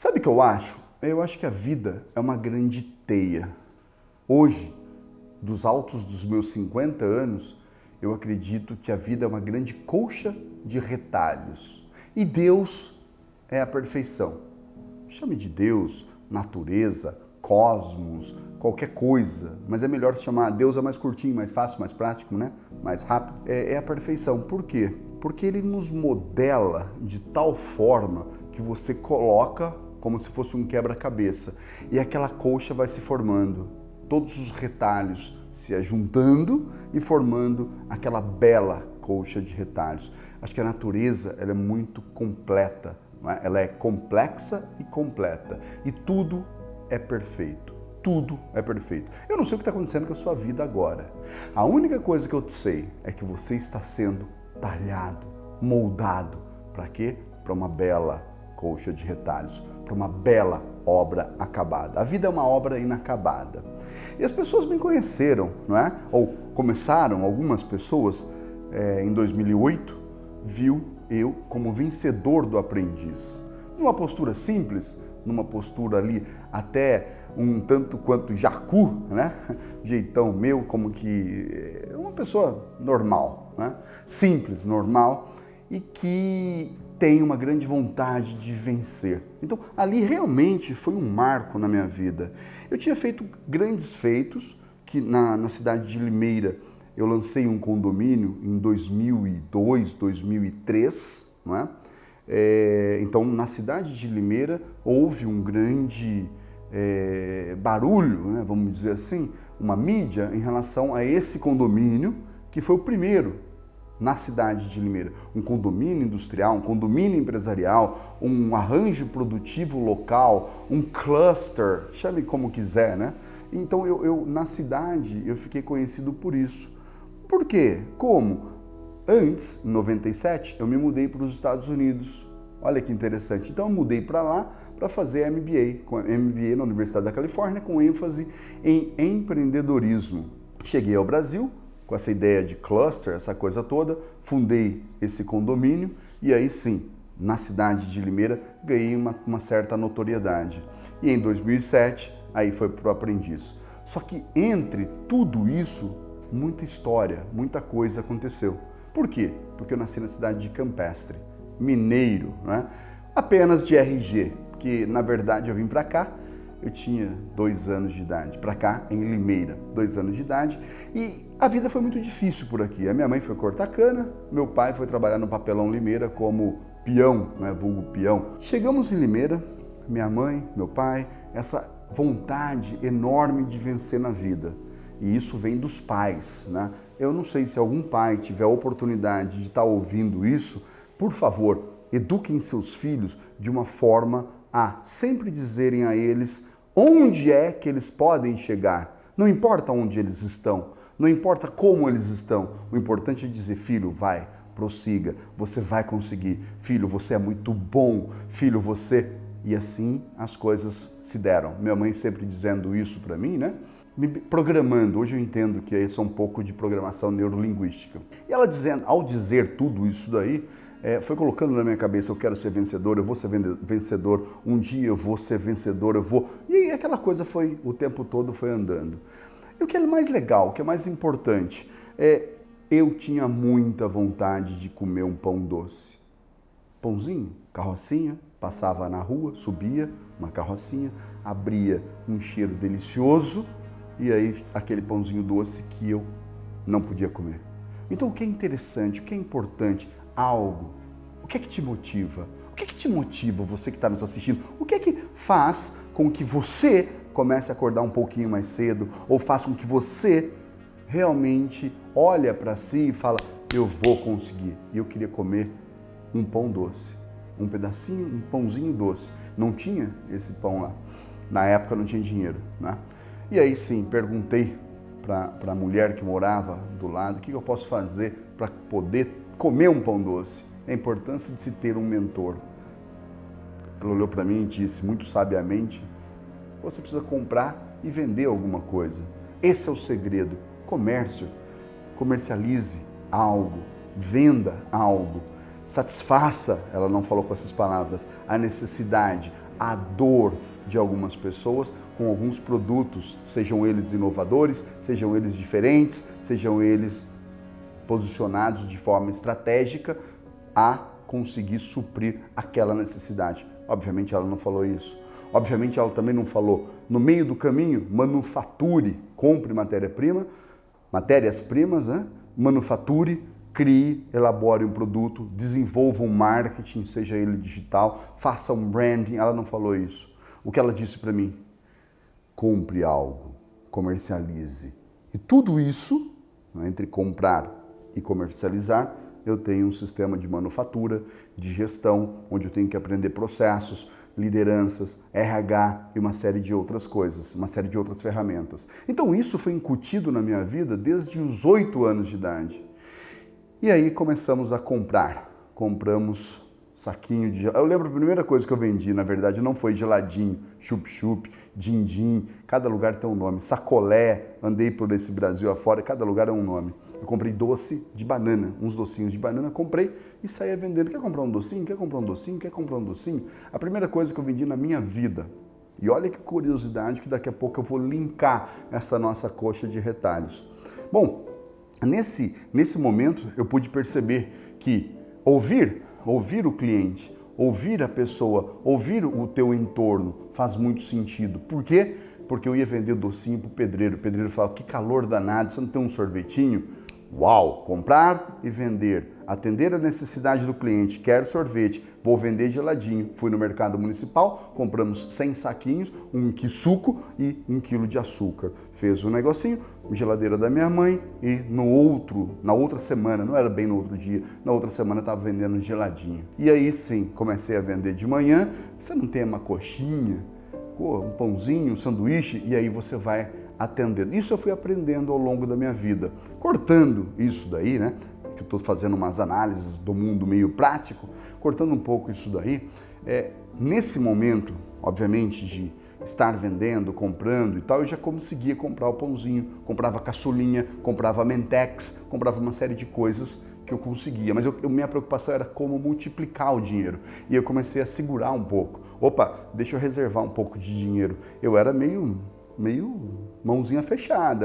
Sabe o que eu acho? Eu acho que a vida é uma grande teia. Hoje, dos altos dos meus 50 anos, eu acredito que a vida é uma grande colcha de retalhos. E Deus é a perfeição. Chame de Deus, natureza, cosmos, qualquer coisa. Mas é melhor se chamar Deus, é mais curtinho, mais fácil, mais prático, né? Mais rápido. É a perfeição. Por quê? Porque ele nos modela de tal forma que você coloca como se fosse um quebra-cabeça. E aquela colcha vai se formando, todos os retalhos se ajuntando e formando aquela bela colcha de retalhos. Acho que a natureza ela é muito completa, não é? Ela é complexa e completa. E tudo é perfeito. Tudo é perfeito. Eu não sei o que está acontecendo com a sua vida agora. A única coisa que eu sei é que você está sendo talhado, moldado. Para quê? Para uma bela colcha de retalhos, para uma bela obra acabada. A vida é uma obra inacabada. E as pessoas me conheceram, não é? Ou começaram, algumas pessoas, em 2008, viu eu como vencedor do aprendiz. Numa postura simples, numa postura ali até um tanto quanto jacu, né? Jeitão meu, como que uma pessoa normal, né? Simples, normal, e que tem uma grande vontade de vencer. Então, ali realmente foi um marco na minha vida. Eu tinha feito grandes feitos, que na cidade de Limeira eu lancei um condomínio em 2002, 2003, não é? Então, na cidade de Limeira houve um grande barulho, né, vamos dizer assim, uma mídia em relação a esse condomínio, que foi o primeiro na cidade de Limeira. Um condomínio industrial, um condomínio empresarial, um arranjo produtivo local, um cluster, chame como quiser, né? Então eu na cidade eu fiquei conhecido por isso. Por quê? Como? Antes, em 97, eu me mudei para os Estados Unidos. Olha que interessante. Então eu mudei para lá para fazer MBA na Universidade da Califórnia, com ênfase em empreendedorismo. Cheguei ao Brasil com essa ideia de cluster, essa coisa toda, fundei esse condomínio e aí sim, na cidade de Limeira, ganhei uma certa notoriedade. E em 2007, aí foi para o aprendiz. Só que entre tudo isso, muita história, muita coisa aconteceu. Por quê? Porque eu nasci na cidade de Campestre, mineiro, né? Apenas de RG, porque na verdade eu vim para cá, eu tinha 2 anos de idade, para cá em Limeira, 2 anos de idade, e a vida foi muito difícil por aqui. A minha mãe foi cortar cana, meu pai foi trabalhar no papelão Limeira como peão, né, vulgo peão. Chegamos em Limeira, minha mãe, meu pai, essa vontade enorme de vencer na vida. E isso vem dos pais, né? Eu não sei se algum pai tiver a oportunidade de estar ouvindo isso, por favor, eduquem seus filhos de uma forma a sempre dizerem a eles onde é que eles podem chegar. Não importa onde eles estão, não importa como eles estão, o importante é dizer, filho, vai, prossiga, você vai conseguir, filho, você é muito bom, filho, você... E assim as coisas se deram. Minha mãe sempre dizendo isso para mim, né? Me programando, hoje eu entendo que isso é um pouco de programação neurolinguística. E ela dizendo, ao dizer tudo isso daí, foi colocando na minha cabeça, eu quero ser vencedor, eu vou ser vencedor, um dia eu vou ser vencedor, eu vou... E aquela coisa foi, o tempo todo foi andando. E o que é mais legal, o que é mais importante, eu tinha muita vontade de comer um pão doce. Pãozinho, carrocinha, passava na rua, subia uma carrocinha, abria um cheiro delicioso e aí aquele pãozinho doce que eu não podia comer. Então o que é interessante, o que é importante, algo, o que é que te motiva? O que é que te motiva, você que está nos assistindo? O que é que faz com que você comece a acordar um pouquinho mais cedo ou faz com que você realmente olha para si e fala, eu vou conseguir. E eu queria comer um pão doce, um pedacinho, um pãozinho doce. Não tinha esse pão lá. Na época não tinha dinheiro, né? E aí sim, perguntei para a mulher que morava do lado, o que eu posso fazer para poder comer um pão doce? A importância de se ter um mentor. Ela olhou para mim e disse, muito sabiamente, você precisa comprar e vender alguma coisa. Esse é o segredo. Comércio. Comercialize algo, venda algo. Satisfaça, ela não falou com essas palavras, a necessidade, a dor de algumas pessoas com alguns produtos, sejam eles inovadores, sejam eles diferentes, sejam eles posicionados de forma estratégica a conseguir suprir aquela necessidade. Obviamente ela não falou isso. Obviamente ela também não falou, no meio do caminho, manufature, compre matéria-prima, matérias-primas, né? Manufature, crie, elabore um produto, desenvolva um marketing, seja ele digital, faça um branding. Ela não falou isso. O que ela disse para mim? Compre algo, comercialize. E tudo isso, entre comprar e comercializar, eu tenho um sistema de manufatura, de gestão, onde eu tenho que aprender processos, lideranças, RH e uma série de outras coisas, uma série de outras ferramentas. Então isso foi incutido na minha vida desde os 8 anos de idade. E aí começamos a comprar. Compramos saquinho de... Eu lembro a primeira coisa que eu vendi, na verdade, não foi geladinho, chup-chup, din-din, cada lugar tem um nome. Sacolé, andei por esse Brasil afora, cada lugar é um nome. Eu comprei doce de banana, uns docinhos de banana, comprei e saía vendendo. Quer comprar um docinho? Quer comprar um docinho? Quer comprar um docinho? A primeira coisa que eu vendi na minha vida. E olha que curiosidade que daqui a pouco eu vou linkar essa nossa coxa de retalhos. Bom, nesse momento eu pude perceber que ouvir o cliente, ouvir a pessoa, ouvir o teu entorno faz muito sentido. Por quê? Porque eu ia vender docinho pro pedreiro. O pedreiro falava, que calor danado, você não tem um sorvetinho? Uau! Comprar e vender, atender a necessidade do cliente, quero sorvete, vou vender geladinho. Fui no mercado municipal, compramos 100 saquinhos, 1 quilo de suco e 1 quilo de açúcar. Fez um negocinho, geladeira da minha mãe e na outra semana, não era bem no outro dia, na outra semana estava vendendo geladinho. E aí sim, comecei a vender de manhã, você não tem uma coxinha, um pãozinho, um sanduíche, e aí você vai atendendo. Isso eu fui aprendendo ao longo da minha vida. Cortando isso daí, né? Que eu estou fazendo umas análises do mundo meio prático, cortando um pouco isso daí. Nesse momento, obviamente, de estar vendendo, comprando e tal, eu já conseguia comprar o pãozinho, comprava caçulinha, comprava Mentex, comprava uma série de coisas que eu conseguia, mas minha preocupação era como multiplicar o dinheiro. E eu comecei a segurar um pouco. Opa, deixa eu reservar um pouco de dinheiro. Eu era meio mãozinha fechada,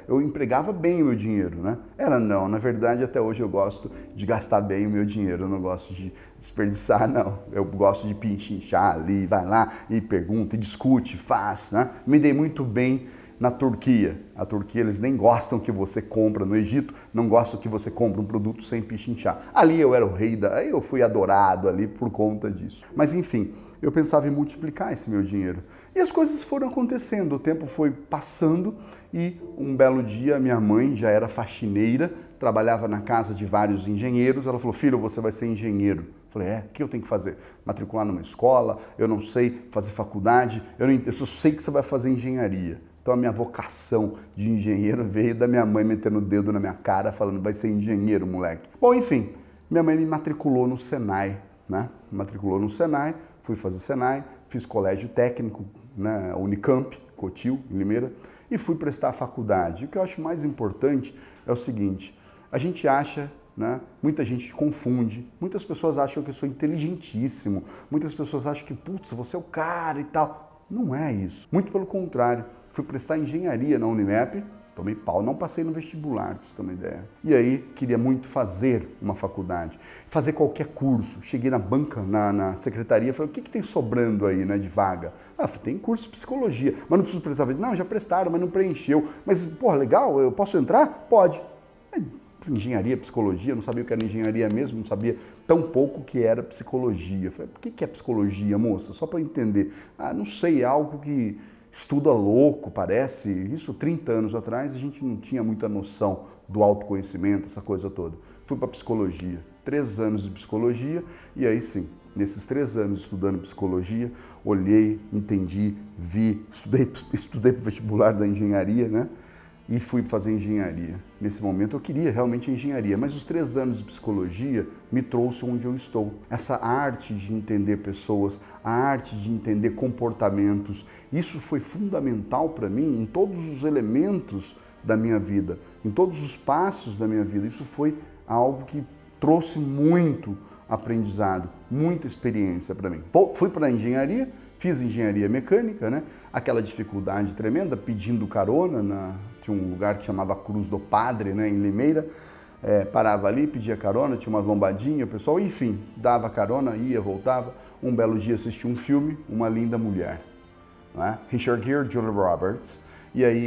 eu empregava bem o meu dinheiro, né? Não, na verdade até hoje eu gosto de gastar bem o meu dinheiro, eu não gosto de desperdiçar, não. Eu gosto de pinchinchar ali, vai lá e pergunta, e discute, faz, né? Me dei muito bem na Turquia. A Turquia, eles nem gostam que você compra. No Egito, não gostam que você compre um produto sem pichinchar. Ali eu era o rei aí eu fui adorado ali por conta disso. Mas enfim, eu pensava em multiplicar esse meu dinheiro. E as coisas foram acontecendo, o tempo foi passando e um belo dia minha mãe já era faxineira, trabalhava na casa de vários engenheiros. Ela falou, filho, você vai ser engenheiro. Eu falei, o que eu tenho que fazer? Matricular numa escola? Eu não sei fazer faculdade? Eu só sei que você vai fazer engenharia. Então a minha vocação de engenheiro veio da minha mãe metendo o dedo na minha cara, falando, vai ser engenheiro, moleque. Bom, enfim, minha mãe me matriculou no Senai, né? Matriculou no Senai, fui fazer Senai, fiz colégio técnico, né? Unicamp, Cotil, em Limeira, e fui prestar a faculdade. O que eu acho mais importante é o seguinte, a gente acha, né? Muita gente confunde, muitas pessoas acham que eu sou inteligentíssimo, muitas pessoas acham que, putz, você é o cara e tal. Não é isso, muito pelo contrário. Fui prestar engenharia na Unimep, tomei pau, não passei no vestibular, pra você ter uma ideia. E aí, queria muito fazer uma faculdade, fazer qualquer curso. Cheguei na banca, na secretaria, falei, o que tem sobrando aí, né, de vaga? Tem curso de psicologia, mas não preciso prestar. Não, já prestaram, mas não preencheu. Mas, porra, legal, eu posso entrar? Pode. Engenharia, psicologia, não sabia o que era engenharia mesmo, não sabia tão pouco o que era psicologia. Falei, o que é psicologia, moça? Só para entender. Não sei, é algo que... estuda louco, parece. Isso 30 anos atrás a gente não tinha muita noção do autoconhecimento, essa coisa toda. Fui para psicologia, 3 anos de psicologia e aí sim, nesses 3 anos estudando psicologia, olhei, entendi, vi, estudei para o vestibular da engenharia, né? E fui fazer engenharia. Nesse momento eu queria realmente engenharia, mas os 3 anos de psicologia me trouxe onde eu estou. Essa arte de entender pessoas, a arte de entender comportamentos, isso foi fundamental para mim em todos os elementos da minha vida, em todos os passos da minha vida. Isso foi algo que trouxe muito aprendizado, muita experiência para mim. Fui para a engenharia, Fiz engenharia mecânica, né? Aquela dificuldade tremenda, pedindo carona, tinha um lugar que chamava Cruz do Padre, né, em Limeira. Parava ali, pedia carona, tinha uma lombadinha, o pessoal, enfim, dava carona, ia, voltava. Um belo dia assisti um filme, Uma Linda Mulher, né? Richard Gere, Julia Roberts, e aí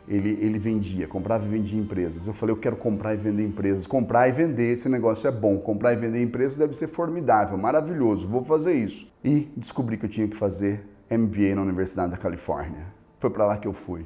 ele vendia, comprava e vendia empresas. Eu falei, eu quero comprar e vender empresas. Comprar e vender, esse negócio é bom. Comprar e vender empresas deve ser formidável, maravilhoso, vou fazer isso. E descobri que eu tinha que fazer MBA na Universidade da Califórnia. Foi para lá que eu fui,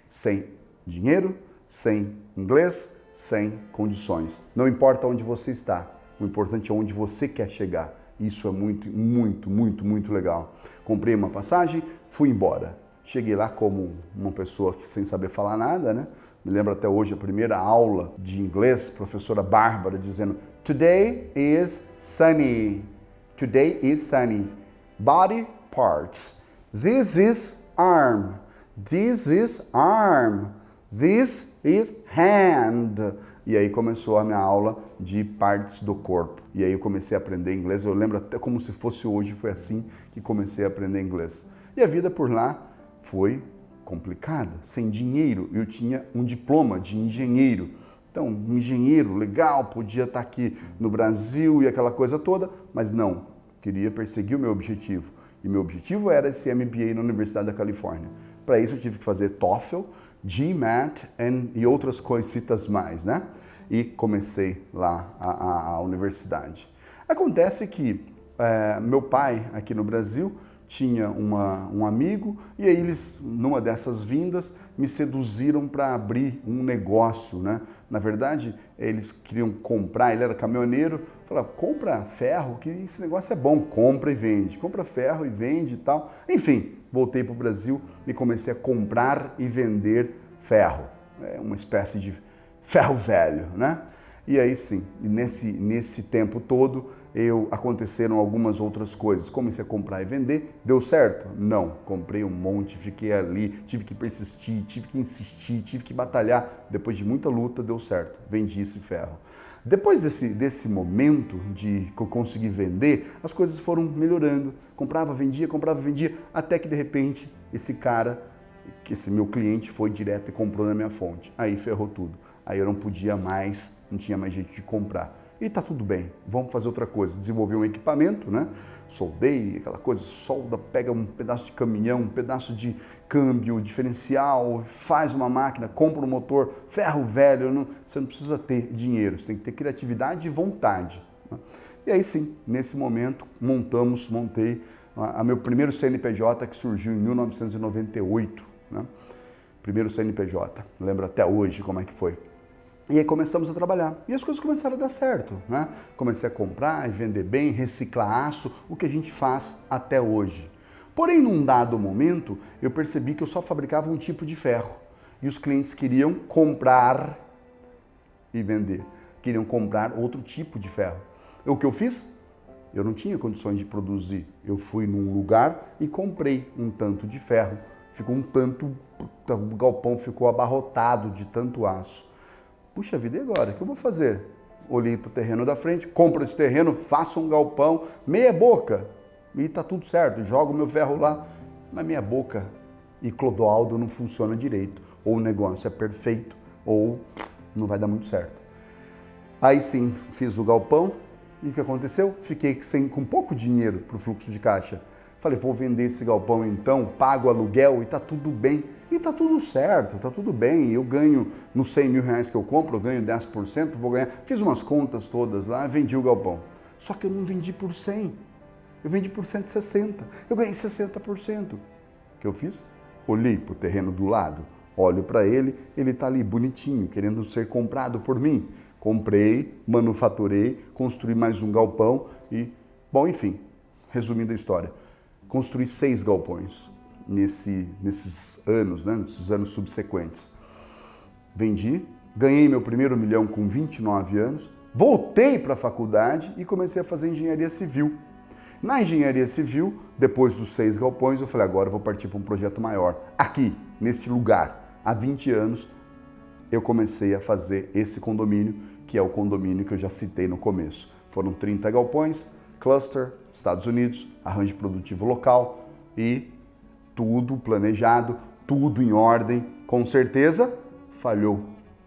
sem dinheiro, sem inglês, sem condições. Não importa onde você está, o importante é onde você quer chegar. Isso é muito, muito, muito, muito legal. Comprei uma passagem, fui embora. Cheguei lá como uma pessoa que sem saber falar nada, né? Me lembro até hoje a primeira aula de inglês, professora Bárbara dizendo: Today is sunny. Today is sunny. Body parts. This is arm. This is arm. This is hand. E aí começou a minha aula de partes do corpo. E aí eu comecei a aprender inglês. Eu lembro até como se fosse hoje, foi assim que comecei a aprender inglês. E a vida por lá foi complicada, sem dinheiro. Eu tinha um diploma de engenheiro. Então, um engenheiro legal, podia estar aqui no Brasil e aquela coisa toda, mas não, queria perseguir o meu objetivo. E meu objetivo era esse MBA na Universidade da Califórnia. Para isso eu tive que fazer TOEFL, GMAT e outras coisitas mais, né? E comecei lá a universidade. Acontece que meu pai, aqui no Brasil, tinha um amigo e aí eles, numa dessas vindas, me seduziram para abrir um negócio, né? Na verdade, eles queriam comprar, ele era caminhoneiro, falaram, compra ferro, que esse negócio é bom, compra e vende, compra ferro e vende e tal. Enfim, voltei para o Brasil e comecei a comprar e vender ferro, uma espécie de ferro velho, né? E aí sim, nesse tempo todo, aconteceram algumas outras coisas. Comecei a comprar e vender, deu certo? Não, comprei um monte, fiquei ali, tive que persistir, tive que insistir, tive que batalhar. Depois de muita luta, deu certo, vendi esse ferro. Depois desse momento que eu consegui vender, as coisas foram melhorando. Comprava, vendia, até que de repente esse cara, esse meu cliente foi direto e comprou na minha fonte. Aí ferrou tudo. Aí eu não podia mais, não tinha mais jeito de comprar. E tá tudo bem, vamos fazer outra coisa. Desenvolvi um equipamento, né? Soldei, aquela coisa, solda, pega um pedaço de caminhão, um pedaço de câmbio, diferencial, faz uma máquina, compra um motor, ferro velho. Você não precisa ter dinheiro, você tem que ter criatividade e vontade, né? E aí sim, nesse momento, montei o meu primeiro CNPJ, que surgiu em 1998, né? Primeiro CNPJ, lembro até hoje como é que foi. E aí começamos a trabalhar. E as coisas começaram a dar certo, né? Comecei a comprar e vender bem, reciclar aço, o que a gente faz até hoje. Porém, num dado momento, eu percebi que eu só fabricava um tipo de ferro. E os clientes queriam comprar e vender. Queriam comprar outro tipo de ferro. O que eu fiz? Eu não tinha condições de produzir. Eu fui num lugar e comprei um tanto de ferro. Ficou o galpão ficou abarrotado de tanto aço. Puxa vida, e agora? O que eu vou fazer? Olhei para o terreno da frente, compro esse terreno, faço um galpão, meia boca, e tá tudo certo, jogo meu ferro lá, mas meia boca e Clodoaldo não funciona direito. Ou o negócio é perfeito, ou não vai dar muito certo. Aí sim, fiz o galpão, e o que aconteceu? Fiquei com pouco dinheiro para o fluxo de caixa. Falei, vou vender esse galpão então, pago aluguel e tá tudo bem. E tá tudo certo, tá tudo bem. Eu ganho, nos 100 mil reais que eu compro, eu ganho 10%, vou ganhar. Fiz umas contas todas lá, vendi o galpão. Só que eu não vendi por 100, eu vendi por 160. Eu ganhei 60%. O que eu fiz? Olhei para o terreno do lado, olho para ele tá ali bonitinho, querendo ser comprado por mim. Comprei, manufaturei, construí mais um galpão e, bom, enfim, resumindo a história. Construí 6 galpões nesses anos, né, nesses anos subsequentes. Vendi, ganhei meu primeiro milhão com 29 anos, voltei para a faculdade e comecei a fazer engenharia civil. Na engenharia civil, depois dos 6 galpões, eu falei, agora eu vou partir para um projeto maior. Aqui, neste lugar, há 20 anos, eu comecei a fazer esse condomínio, que é o condomínio que eu já citei no começo. Foram 30 galpões, cluster, Estados Unidos, arranjo produtivo local, E tudo planejado, tudo em ordem, com certeza falhou,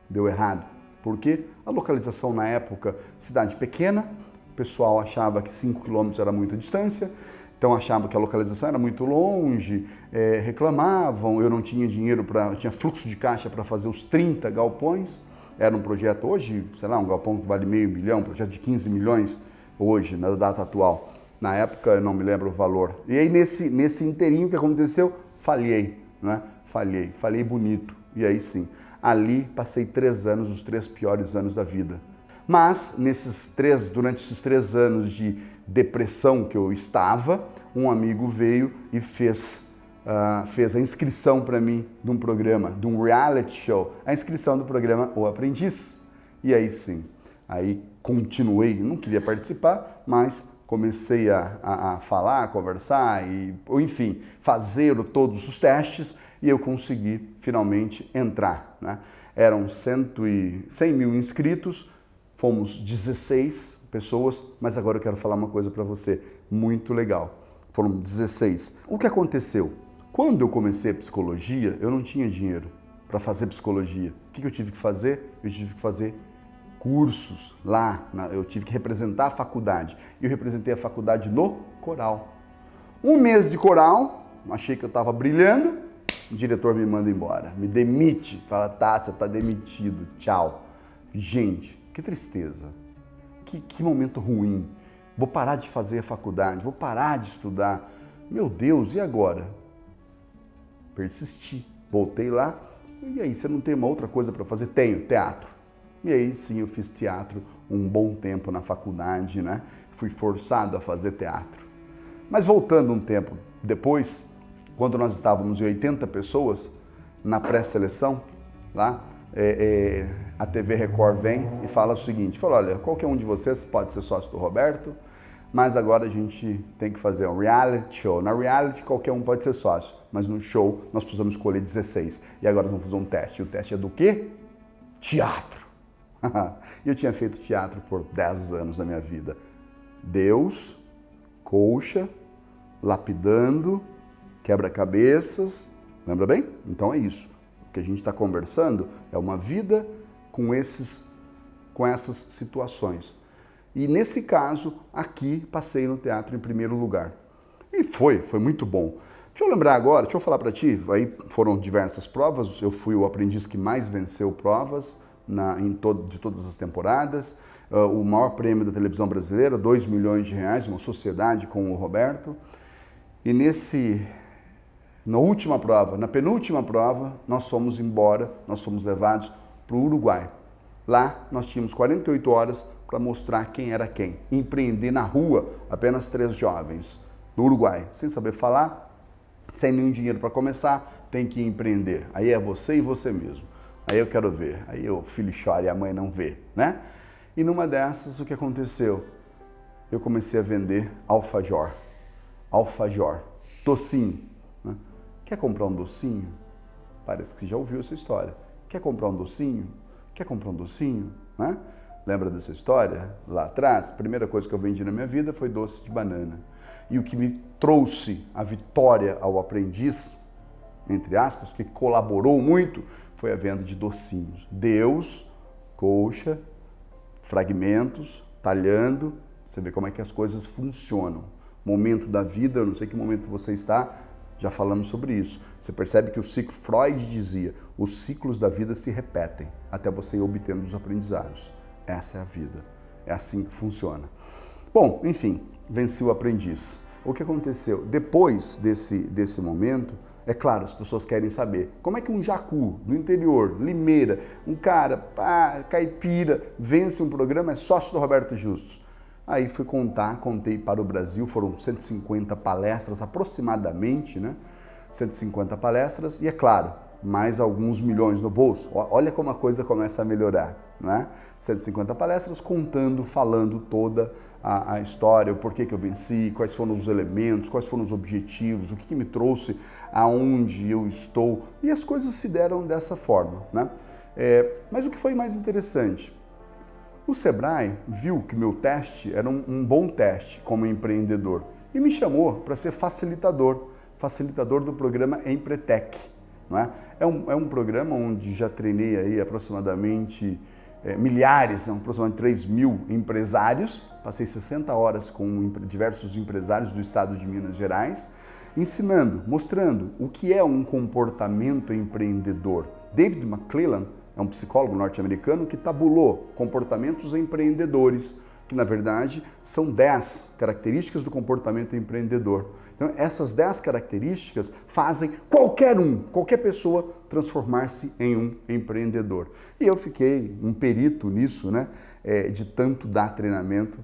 deu errado. Porque a localização na época, cidade pequena, o pessoal achava que 5 quilômetros era muita distância, então achavam que a localização era muito longe, reclamavam, eu não tinha dinheiro tinha fluxo de caixa para fazer os 30 galpões, era um projeto hoje, sei lá, um galpão que vale $500 mil, um projeto de 15 milhões hoje, na data atual. Na época eu não me lembro o valor. E aí nesse inteirinho que aconteceu, falhei, né? Falhei bonito. E aí sim, ali passei 3 anos, os 3 piores anos da vida. Mas durante esses 3 anos de depressão que eu estava, um amigo veio e fez a inscrição para mim de um programa, de um reality show, a inscrição do programa O Aprendiz. E aí sim, aí continuei, não queria participar, mas comecei a falar, a conversar, enfim, fazer todos os testes e eu consegui finalmente entrar, né? Eram 100 mil inscritos, fomos 16 pessoas, mas agora eu quero falar uma coisa para você, muito legal. Foram 16. O que aconteceu? Quando eu comecei a psicologia, eu não tinha dinheiro para fazer psicologia. O que eu tive que fazer? Eu tive que fazer cursos lá, eu tive que representar a faculdade. E eu representei a faculdade no coral. 1 mês de coral, achei que eu estava brilhando, o diretor me manda embora, me demite, fala, tá, você está demitido, tchau. Gente, que tristeza, que momento ruim. Vou parar de fazer a faculdade, vou parar de estudar. Meu Deus, e agora? Persisti, voltei lá, e aí, você não tem uma outra coisa para fazer? Tenho, teatro. E aí sim eu fiz teatro um bom tempo na faculdade, né? Fui forçado a fazer teatro. Mas voltando um tempo depois, quando nós estávamos em 80 pessoas, na pré-seleção, lá, a TV Record vem e fala o seguinte, fala, olha, qualquer um de vocês pode ser sócio do Roberto, mas agora a gente tem que fazer um reality show. Na reality qualquer um pode ser sócio, mas no show nós precisamos escolher 16. E agora nós vamos fazer um teste. E o teste é do quê? Teatro. Eu tinha feito teatro por 10 anos na minha vida. Deus, colcha, lapidando, quebra-cabeças. Lembra bem? Então é isso. O que a gente está conversando é uma vida com essas situações. E nesse caso, aqui, passei no teatro em primeiro lugar. E foi muito bom. Deixa eu lembrar agora, deixa eu falar para ti, aí foram diversas provas, eu fui o aprendiz que mais venceu provas, de todas as temporadas, o maior prêmio da televisão brasileira, R$2 milhões, uma sociedade com o Roberto. E na última prova, na penúltima prova, nós fomos embora, nós fomos levados para o Uruguai. Lá nós tínhamos 48 horas para mostrar quem era quem. Empreender na rua, apenas 3 jovens, no Uruguai, sem saber falar, sem nenhum dinheiro para começar, tem que empreender. Aí é você e você mesmo. Aí eu quero ver, aí o filho chora e a mãe não vê, né? E numa dessas, o que aconteceu? Eu comecei a vender alfajor, docinho. Né? Quer comprar um docinho? Parece que você já ouviu essa história. Quer comprar um docinho? Quer comprar um docinho? Né? Lembra dessa história? Lá atrás, a primeira coisa que eu vendi na minha vida foi doce de banana. E o que me trouxe a vitória ao aprendiz, entre aspas, que colaborou muito, foi a venda de docinhos. Deus, colcha, fragmentos, talhando, você vê como é que as coisas funcionam. Momento da vida, eu não sei que momento você está, já falamos sobre isso. Você percebe que o ciclo, Freud dizia, os ciclos da vida se repetem até você ir obtendo os aprendizados. Essa é a vida, é assim que funciona. Bom, enfim, venci o aprendiz. O que aconteceu? Depois desse momento, é claro, as pessoas querem saber como é que um jacu do interior, Limeira, um cara, caipira, vence um programa, é sócio do Roberto Justus. Aí fui contei para o Brasil, foram 150 palestras aproximadamente, né? 150 palestras e, é claro, mais alguns milhões no bolso. Olha como a coisa começa a melhorar, né? 150 palestras contando, falando toda a história, o porquê que eu venci, quais foram os elementos, quais foram os objetivos, o que me trouxe aonde eu estou. E as coisas se deram dessa forma, né? Mas o que foi mais interessante? O Sebrae viu que meu teste era um bom teste como empreendedor e me chamou para ser facilitador. facilitador do programa Empretec. Não é? É um programa onde já treinei aí aproximadamente milhares, aproximadamente 3.000 empresários. Passei 60 horas com diversos empresários do estado de Minas Gerais, ensinando, mostrando o que é um comportamento empreendedor. David McClellan é um psicólogo norte-americano que tabulou comportamentos empreendedores, que na verdade são 10 características do comportamento empreendedor. Então essas 10 características fazem qualquer pessoa transformar-se em um empreendedor. E eu fiquei um perito nisso, né, de tanto dar treinamento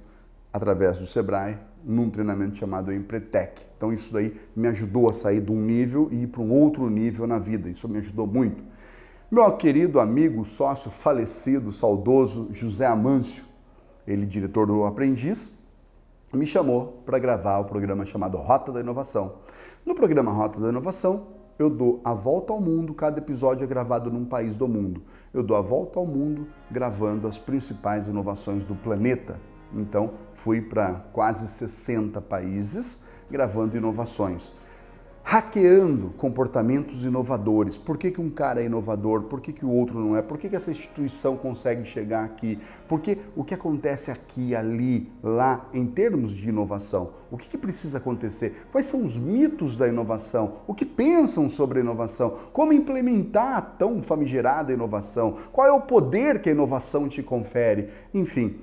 através do Sebrae, num treinamento chamado Empretec. Então isso daí me ajudou a sair de um nível e ir para um outro nível na vida, isso me ajudou muito. Meu querido amigo, sócio falecido, saudoso José Amâncio, ele, diretor do Aprendiz, me chamou para gravar o programa chamado Rota da Inovação. No programa Rota da Inovação, eu dou a volta ao mundo, cada episódio é gravado num país do mundo. Eu dou a volta ao mundo gravando as principais inovações do planeta. Então, fui para quase 60 países gravando inovações. Hackeando comportamentos inovadores. Por que um cara é inovador? Por que o outro não é? Por que essa instituição consegue chegar aqui? Porque o que acontece aqui, ali, lá, em termos de inovação? O que precisa acontecer? Quais são os mitos da inovação? O que pensam sobre a inovação? Como implementar a tão famigerada inovação? Qual é o poder que a inovação te confere? Enfim,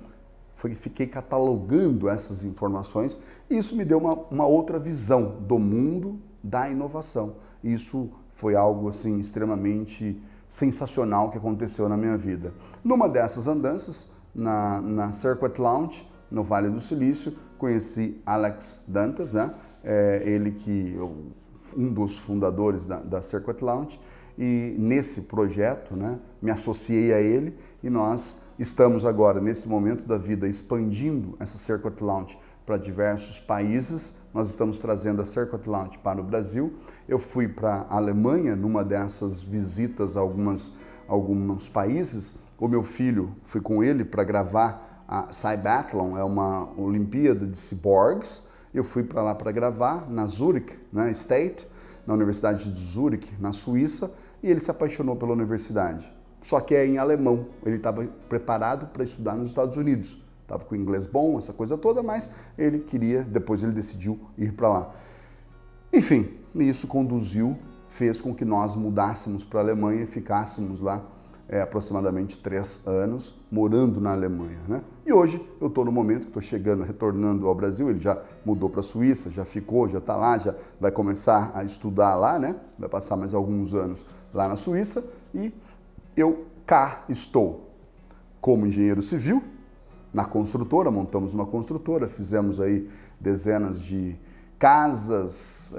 fiquei catalogando essas informações e isso me deu uma outra visão do mundo da inovação. Isso foi algo assim extremamente sensacional que aconteceu na minha vida. Numa dessas andanças, na Circuit Lounge, no Vale do Silício, conheci Alex Dantas, né? Um dos fundadores da Circuit Lounge, e nesse projeto, né, me associei a ele e nós estamos agora, nesse momento da vida, expandindo essa Circuit Lounge para diversos países. Nós estamos trazendo a Circuit Lounge para o Brasil. Eu fui para a Alemanha numa dessas visitas a alguns países. O meu filho, fui com ele para gravar a Cybathlon, é uma Olimpíada de Ciborgues. Eu fui para lá para gravar na Zurich, né, State, na Universidade de Zurich, na Suíça, e ele se apaixonou pela universidade. Só que é em alemão. Ele estava preparado para estudar nos Estados Unidos. Estava com inglês bom, essa coisa toda, mas ele queria, depois ele decidiu ir para lá. Enfim, isso fez com que nós mudássemos para a Alemanha e ficássemos lá aproximadamente 3 anos, morando na Alemanha, né? E hoje eu estou no momento, estou retornando ao Brasil, ele já mudou para a Suíça, já ficou, já está lá, já vai começar a estudar lá, né? Vai passar mais alguns anos lá na Suíça e eu cá estou como engenheiro civil, na construtora, montamos uma construtora, fizemos aí dezenas de casas,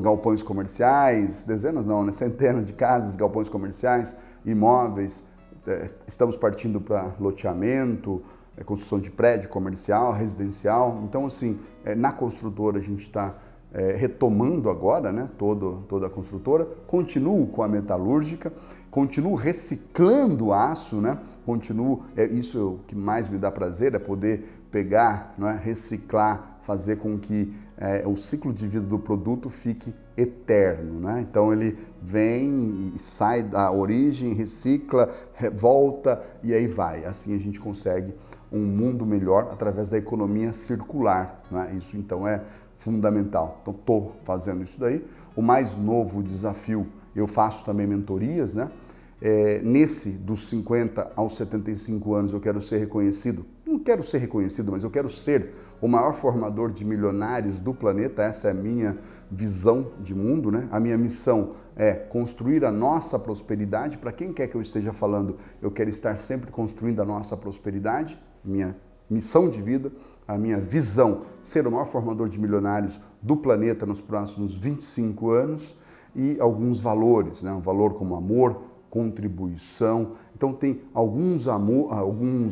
galpões comerciais, dezenas não, né? Centenas de casas, galpões comerciais, imóveis, estamos partindo para loteamento, construção de prédio comercial, residencial. Então, assim, na construtora a gente está retomando agora, né, toda a construtora, continuo com a metalúrgica, continuo reciclando aço, né, isso é o que mais me dá prazer, é poder pegar, né, reciclar, fazer com que o ciclo de vida do produto fique eterno, né? Então ele vem e sai da origem, recicla, volta e aí vai. Assim a gente consegue um mundo melhor através da economia circular, né? Isso então é fundamental. Então estou fazendo isso daí. O mais novo desafio, eu faço também mentorias, né? Nesse dos 50 aos 75 anos eu quero ser reconhecido, não quero ser reconhecido, mas eu quero ser o maior formador de milionários do planeta. Essa é a minha visão de mundo, né? A minha missão é construir a nossa prosperidade. Para quem quer que eu esteja falando, eu quero estar sempre construindo a nossa prosperidade, minha missão de vida, a minha visão, ser o maior formador de milionários do planeta nos próximos 25 anos e alguns valores, né? Um valor como amor, contribuição. Então tem alguns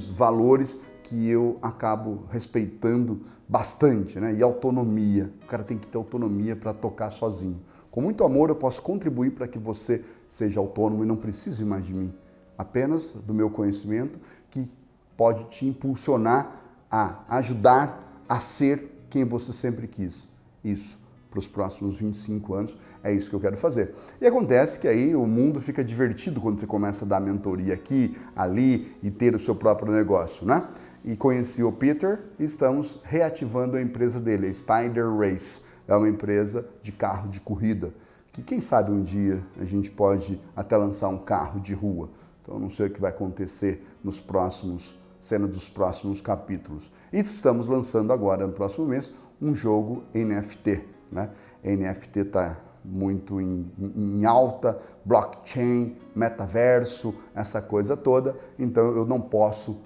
valores que eu acabo respeitando bastante, né? E autonomia. O cara tem que ter autonomia para tocar sozinho. Com muito amor eu posso contribuir para que você seja autônomo e não precise mais de mim, apenas do meu conhecimento, que pode te impulsionar a ajudar a ser quem você sempre quis. Isso para os próximos 25 anos, é isso que eu quero fazer. E acontece que aí o mundo fica divertido quando você começa a dar mentoria aqui, ali e ter o seu próprio negócio, né? E conheci o Peter e estamos reativando a empresa dele, a Spider Race. É uma empresa de carro de corrida, que quem sabe um dia a gente pode até lançar um carro de rua. Então eu não sei o que vai acontecer nos próximos, cena dos próximos capítulos. E estamos lançando agora, no próximo mês, um jogo NFT, né? NFT está muito em alta, blockchain, metaverso, essa coisa toda, então eu não posso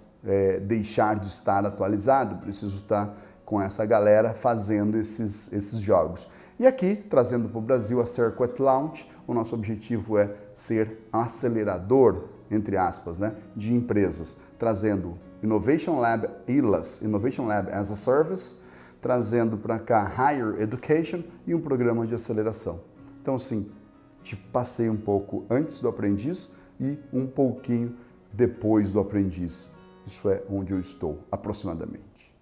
deixar de estar atualizado, preciso estar com essa galera fazendo esses jogos. E aqui, trazendo para o Brasil a Circuit Launch, o nosso objetivo é ser acelerador, entre aspas, né, de empresas, trazendo Innovation Lab ILAS, Innovation Lab as a Service, trazendo para cá Higher Education e um programa de aceleração. Então, assim, te passei um pouco antes do aprendiz e um pouquinho depois do aprendiz. Isso é onde eu estou, aproximadamente.